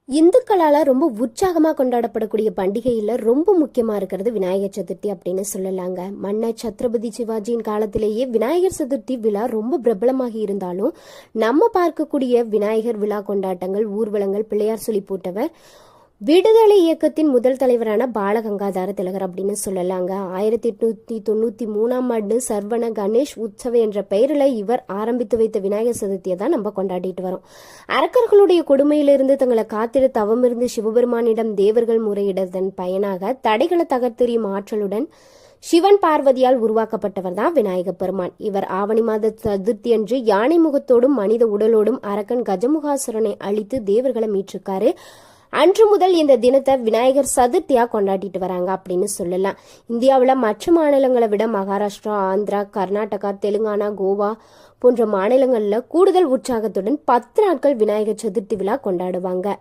இந்துக்களால ரொம்ப உற்சாகமா கொண்டாடப்படக்கூடிய பண்டிகையில ரொம்ப முக்கியமா இருக்கிறது விநாயகர் சதுர்த்தி அப்படின்னு சொல்லலாங்க. மன்னர் சத்ரபதி சிவாஜியின் காலத்திலேயே விநாயகர் சதுர்த்தி விழா ரொம்ப பிரபலமாகி இருந்தாலும் நம்ம பார்க்கக்கூடிய விநாயகர் விழா கொண்டாட்டங்கள், ஊர்வலங்கள், பிள்ளையார் சொல்லி போட்டவர் விடுதலை இயக்கத்தின் முதல் தலைவரான பாலகங்காதார திலகர் அப்படின்னு சொல்லலாங்க. 1893 சர்வண கணேஷ் உற்சவ என்ற பெயரில் இவர் ஆரம்பித்து வைத்த விநாயகர் சதுர்த்தியை தான் நம்ம கொண்டாடிட்டு வரோம். அரக்கர்களுடைய கொடுமையிலிருந்து தங்களை காத்திட தவமிருந்து சிவபெருமானிடம் தேவர்கள் முறையிடதன் பயனாக தடைகளை தகர்த்தெறியும் ஆற்றலுடன் சிவன் பார்வதியால் உருவாக்கப்பட்டவர் தான் விநாயக பெருமான். இவர் ஆவணி மாத சதுர்த்தி அன்று யானை முகத்தோடும் மனித உடலோடும் அரக்கன் கஜமுகாசுரனை அழித்து தேவர்களை மீட்டிருக்காரு. அன்று முதல் இந்த தினத்தை விநாயகர் சதுர்த்தியா கொண்டாடிட்டு வராங்க அப்படின்னு சொல்லலாம். இந்தியாவில் மற்ற மாநிலங்களை விட மகாராஷ்டிரா, ஆந்திரா, கர்நாடகா, தெலுங்கானா, கோவா போன்ற மாநிலங்கள்ல கூடுதல் உற்சாகத்துடன் 10 நாட்கள் விநாயகர் சதுர்த்தி விழா கொண்டாடுவாங்க.